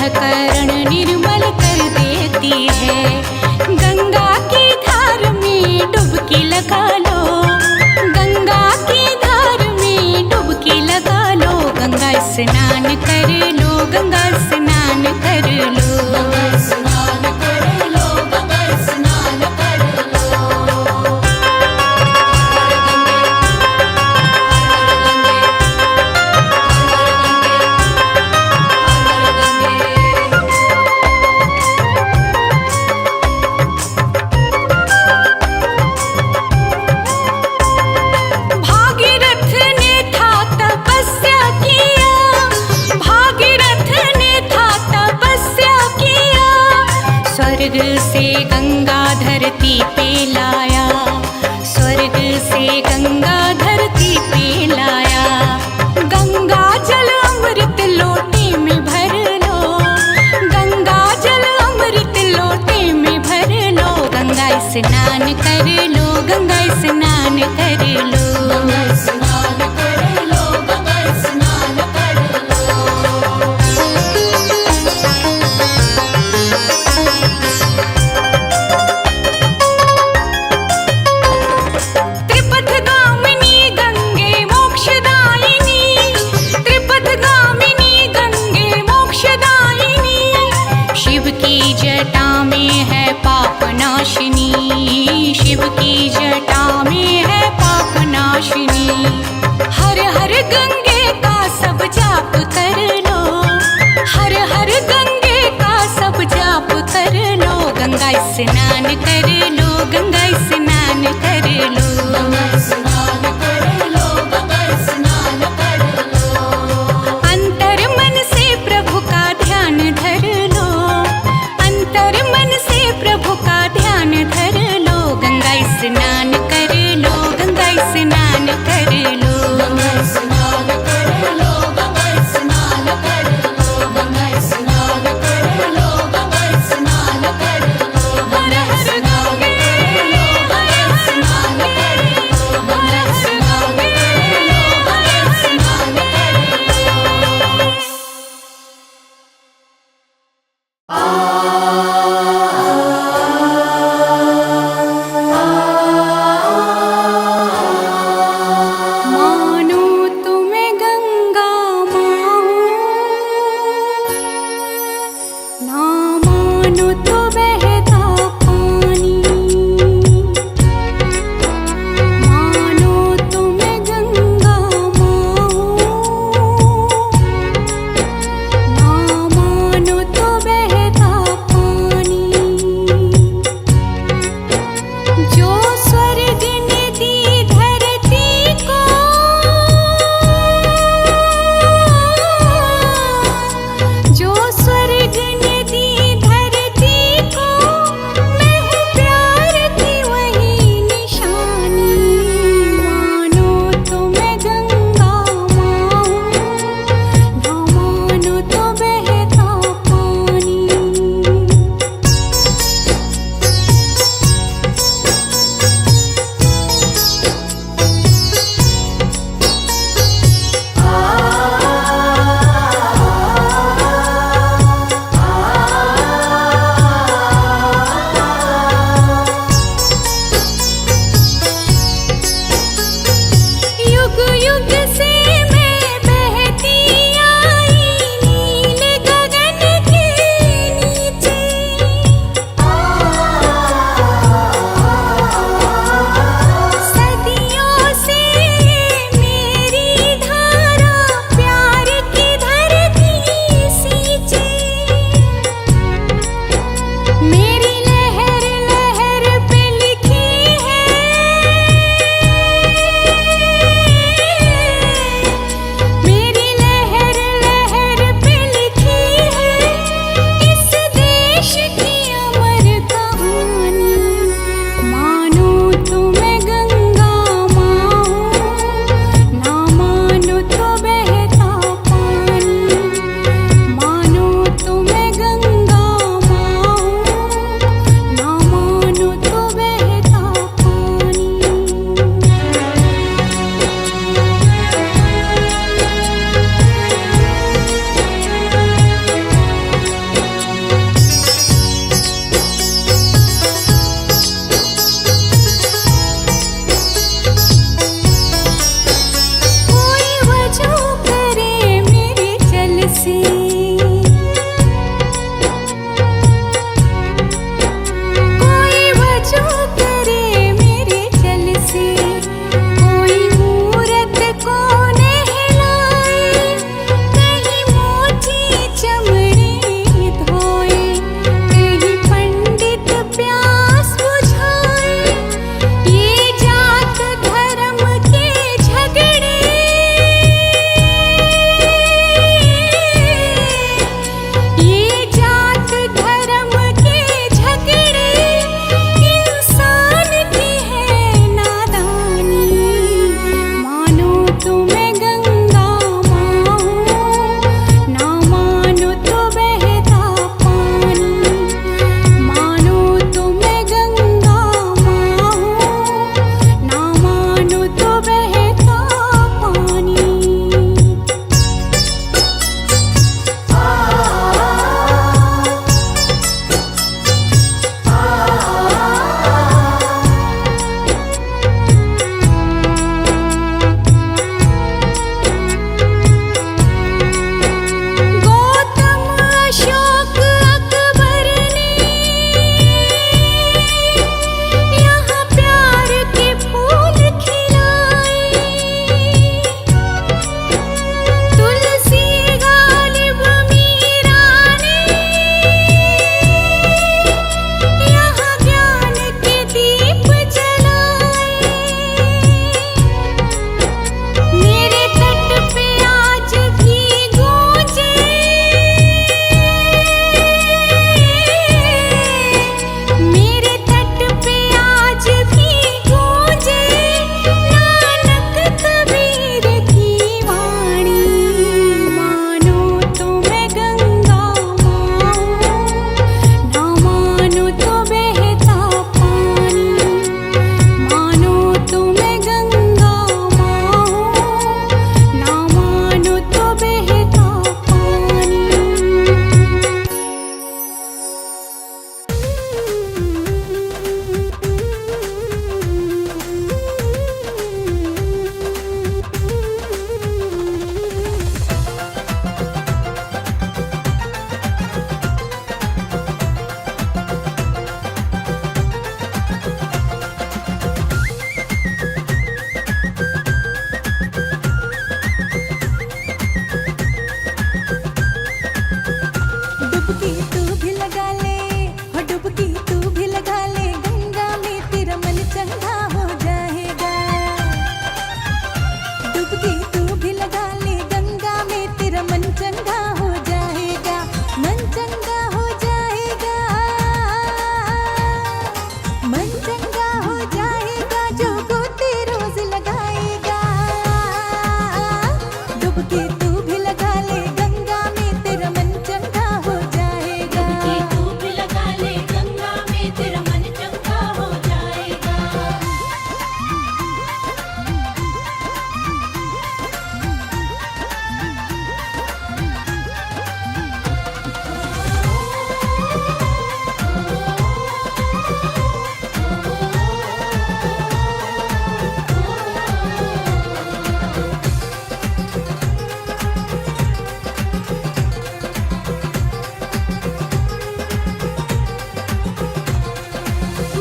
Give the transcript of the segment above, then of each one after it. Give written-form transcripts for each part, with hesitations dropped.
अंतःकरण निर्मल कर देती है। गंगा की धार में डुबकी लगा लो, गंगा की धार में डुबकी लगा लो। गंगा स्नान कर लो, गंगा स्नान कर लो, गंगा स्नान कर लो, गंगा स्नान कर लो। भागीरथ ने था तपस्या किया, भागीरथ ने था तपस्या किया। स्वर्ग से गंगा धरती पे लाया, स्वर्ग से गंगा धरती पे लाया। गंगा जल अमृत लोटे में भर लो, गंगा जल अमृत लोटे में भर लो। गंगा स्नान कर लो, गंगा स्नान कर लो, गंगा स्नान कर लो, गंगा स्नान कर लो। त्रिपथगामिनी गंगे मोक्षदायिनी, त्रिपथगामिनी गंगे मोक्षदायिनी। शिव की जटा में है पापनाशिनी, शिव की जटा में है पापनाशिनी। हर हर गंगे का सब जाप कर लो, हर हर गंगे का सब जाप कर लो। गंगा स्नान कर लो, गंगा स्नान कर लो, गंगा स्नान कर लो, गंगा स्नान कर लो। अंतर मन से प्रभु का ध्यान धर लो, अंतर मन से प्रभु का ध्यान धर लो। गंगा स्नान कर लो, गंगा स्नान कर लो, गंगा स्नान कर लो, गंगा स्नान कर लो, गंगा स्नान कर लो, गंगा स्नान कर लो। हर हर गंगे गंगा स्नान कर लो, गंगा स्नान कर लो, गंगा स्नान कर लो। मानो तुम्हें गंगा माँ ना मानो तो बहता पानी। मानो तुम्हें गंगा माँ ना मानो तो बहता पानी। जो स्वर्ग ने दी धरती को, जो स्वर्ग ने दी धरती को। डुबकी तू भी लगा ले, हो डुबकी तू भी लगा ले, गंगा में तेरा मन चंगा हो जाएगा। डुबकी तू भी लगा ले, गंगा में तेरा मन चंगा हो जाएगा, मन चंगा हो जाएगा, मन चंगा हो जाएगा जो गोते रोज लगाएगा। डुबकी तू भी लगा ले, गंगा में तेरा मन चंगा हो जाएगा। डुबकी तू भी लगा ले, गंगा में तेरा मन चंगा हो जाएगा।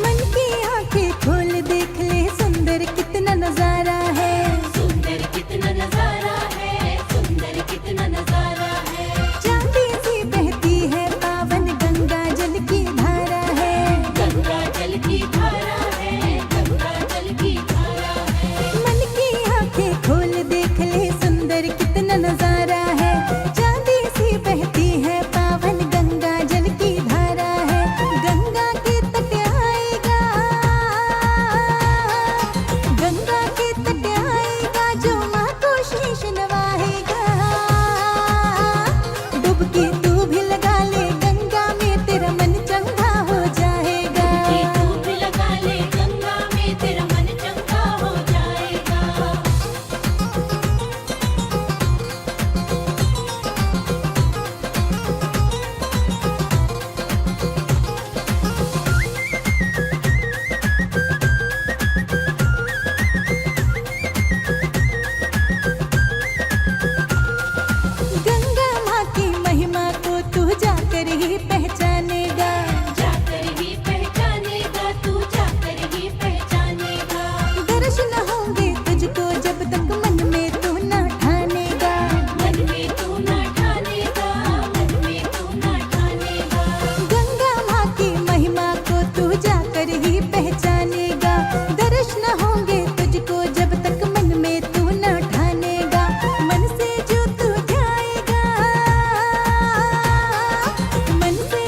मन की आंखें खोल देख ले, सुंदर कितना नजारा है, सुंदर कितना नजारा है, सुंदर कितना नजारा है। चांदी सी बहती है पावन गंगा जल की धारा है, गंगा जल की धारा है, गंगा जल की धारा है। मन की आंखें खोल देख ले, सुंदर कितना नजारा है, चांदी सी बहती है पावन गंगा जल की धारा है। गंगा के तट आएगा, गंगा के तट आएगा जो माँ को शीश नवाएगा। डुबकी तू भी लगा ले, गंगा में तेरा मन चंगा हो जाएगा। डुबकी तू भी लगा ले, गंगा में तेरा मन चंगा हो जाएगा। गंगा माँ की महिमा को तू जाकर ही पहचानेगा, जाकर ही पहचानेगा, तू जाकर ही पहचानेगा। दर्शन होंगे तुझको जब तक मन में तू न ठानेगा। मन में तू ना ठानेगा, मन में तू ना ठानेगा। गंगा माँ की महिमा को तू जाकर ही पहचानेगा, दर्शन होंगे तुझको जब तक मन में तू न ठानेगा। मन से जो तू जाएगा, मन से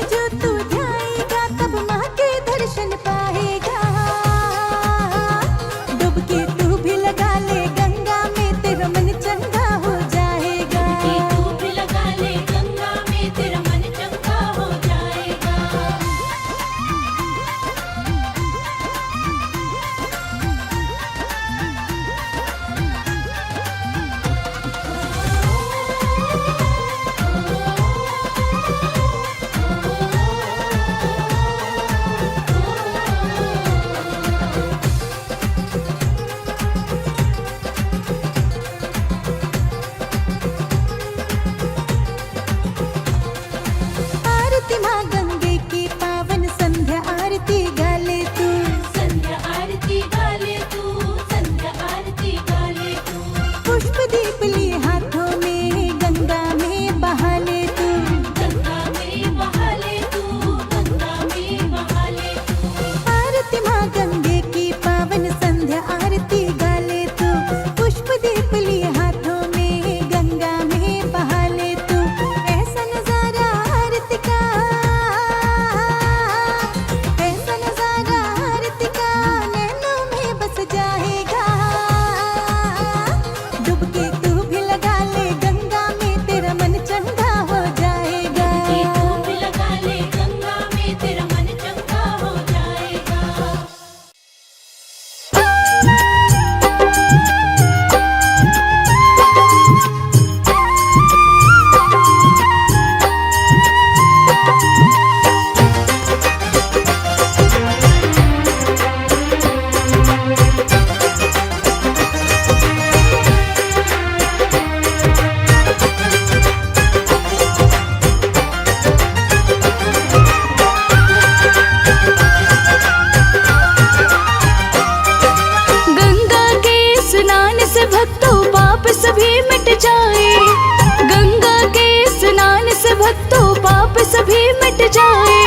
भी मिट जाए।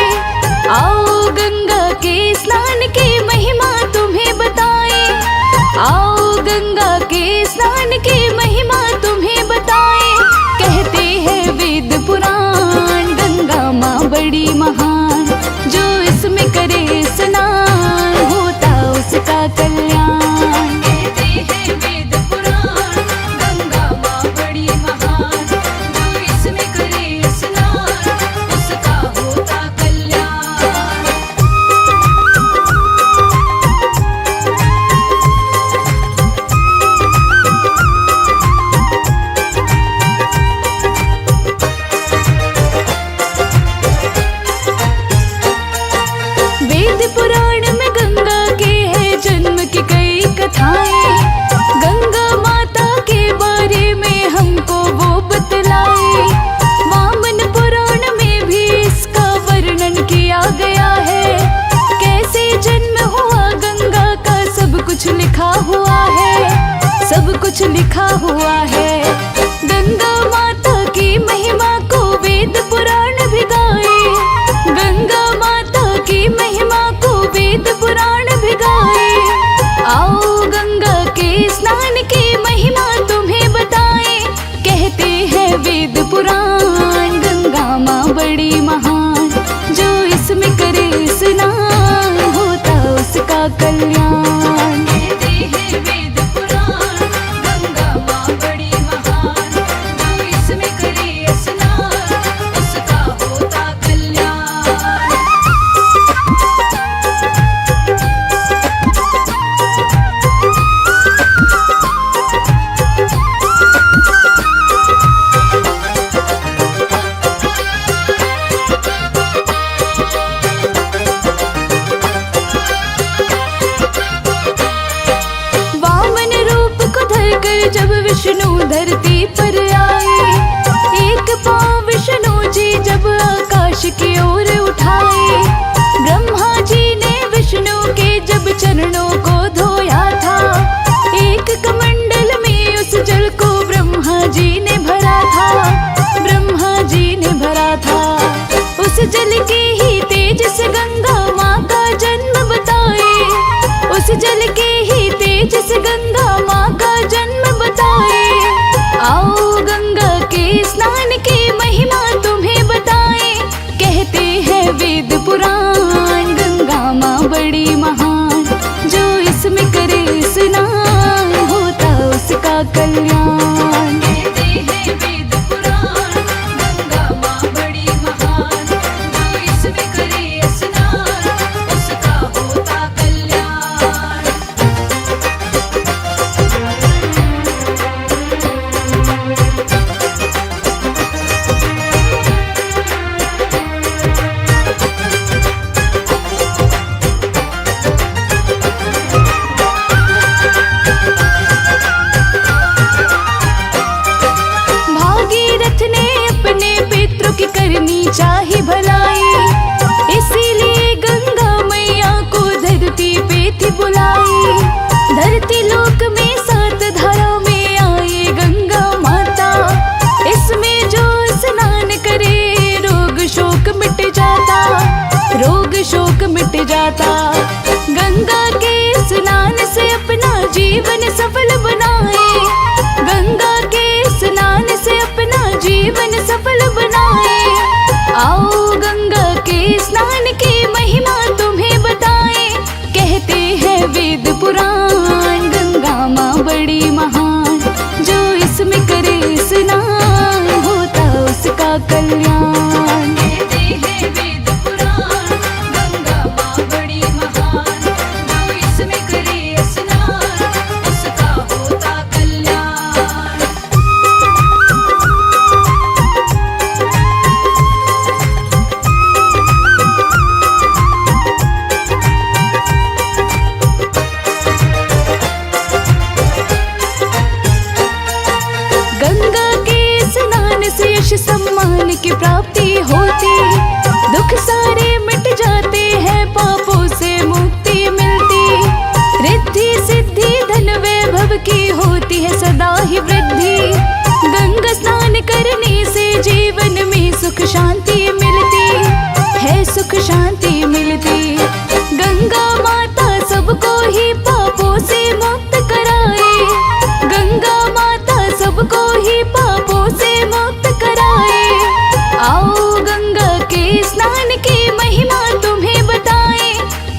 आओ गंगा के स्नान की महिमा तुम्हें बताए। आओ गंगा के स्नान की महिमा तुम्हें बताए। कहते हैं वेद पुराण गंगा माँ बड़ी महान, जो इसमें करे स्नान होता उसका कल्याण। कहते हैं वेद पुराण गंगा माँ बड़ी महान, जो इसमें करे स्नान उसका होता कल्याण। वेद पुराण में गंगा के है जन्म की कई कथाएं। गंगा माता के बारे में हमको वो बतलाए। वामन पुराण में भी इसका वर्णन किया गया है। कैसे जन्म हुआ गंगा का सब कुछ लिखा हुआ है, सब कुछ लिखा हुआ है। गंगा माता की महिमा को वेद पुराण भी गाए। गंगा माता की महिमा को वेद पुराण भी गाए। आओ गंगा के स्नान की महिमा तुम्हें बताए। कहते हैं वेद पुराण गंगा माँ बड़ी महान, जो इसमें करे स्नान होता उसका कल्याण। कहते हैं वेद पुराण गंगा माँ बड़ी महान, जो इसमें करे स्नान उसका होता कल्याण। वामन रूप को धरकर जब विष्णु धरती पर आए। एक पाँव विष्णु जी जब आकाश की ओर उठाए। ब्रह्मा जी ने विष्णु के जब चरणों को धोया था। एक कमंडल में उस जल को ब्रह्मा जी ने भरा था। ब्रह्मा जी ने भरा था। उस जल के ही तेज से गंगा माँ का जन्म बताए। उस जल के ही तेज से गंगा माँ का जन्म बताए। आओ गंगा के स्नान की महिमा तुम्हें बताए। कहते हैं वेद पुराण गंगा माँ बड़ी महान, जो इसमें करे स्नान होता उसका कल्याण। कहते हैं वेद पुराण गंगा माँ बड़ी महान, जो इसमें करे स्नान उसका होता कल्याण। भागीरथ ने अपने पितरों की करनी चाही भलाई। इसीलिए गंगा मैया को धरती पे थी बुलाई। धरती लोक में 7 धाराओं में आए गंगा माता। इसमें जो स्नान करे रोग शोक मिट जाता, रोग शोक मिट जाता। गंगा के स्नान से अपना जीवन सफल बनाए। गंगा के स्नान से अपना जीवन सफल बनाए। आओ गंगा के स्नान की महिमा तुम्हें बताए। कहते हैं वेद पुराण गंगा माँ बड़ी महान, जो इसमें करे स्नान होता उसका कल्याण। कहते हैं वेद पुराण गंगा माँ बड़ी महान, जो इसमें करे स्नान उसका होता कल्याण। गंगा के स्नान से यश सम्मान की प्राप्ति स्नान की महिमा तुम्हें बताए,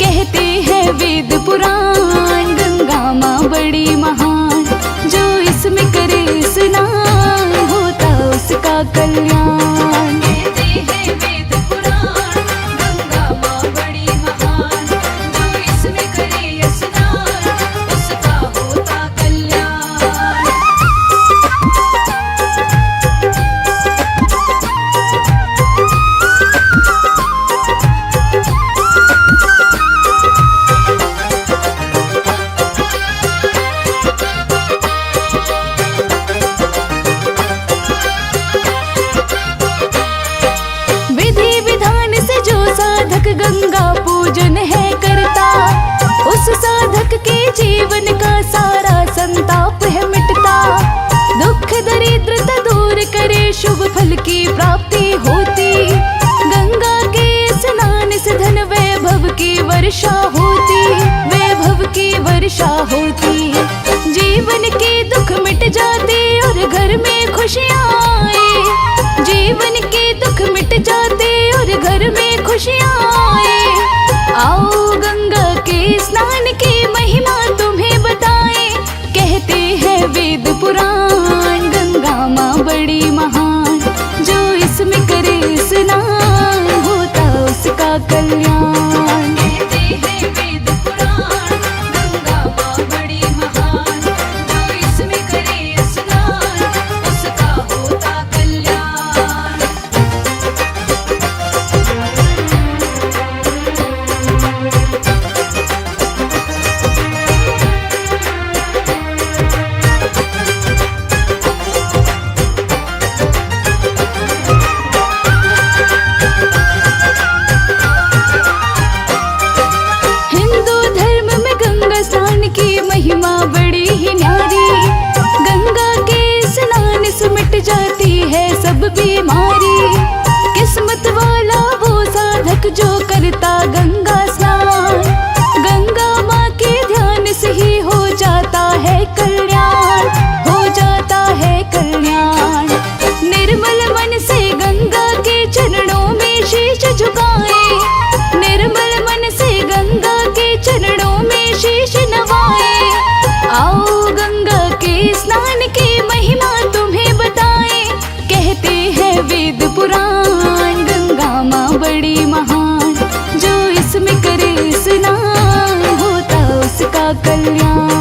कहते हैं वेद पुराण। गंगा माँ बड़ी महान, जो इसमें करे स्नान होता उसका कल्याण। कहते हैं वेद पुराण, गंगा माँ बड़ी महान, जो इसमें करे स्नान उसका होता कल्याण। विधि विधान से जो साधक गंगा पूजन है करता, उस साधक के जीवन का सारा संताप है मिटता। दुख दरिद्रता दूर करे, शुभ फल की प्राप्ति होती। गंगा के स्नान से धन वैभव की वर्षा होती, वैभव की वर्षा होती। जीवन के दुख मिट जाते और घर में खुशियाँ आए, जीवन के दुख मिट जाते और घर में खुशियाँ आए। आओ गंगा के स्नान की महिमा तुम्हें बताए, कहते हैं वेद पुराण। गंगा माँ बड़ी महान, जो इसमें करे स्नान होता उसका कल्याण। कहते हैं वेद पुराण, गंगा माँ बड़ी महान, जो इसमें करे स्नान उसका होता कल्याण। हिंदू धर्म में गंगा स्नान की महिमा बड़ी ही न्यारी। गंगा के स्नान से मिट जाती है सब बीमारी। किस्मत वाला वो साधक जो करता गंगा स्नान, गंगा माँ के ध्यान से ही हो जाता है कल्याण, हो जाता है कल्याण। निर्मल मन से गंगा के चरणों में शीश झुकाए, निर्मल मन से गंगा के चरणों में शीश नवाए। आओ गंगा के स्नान की महिमा तुम्हें बताए, कहते हैं वेद पुराण। गंगा माँ बड़ी महान, जो इसमें करे स्नान होता उसका कल्याण।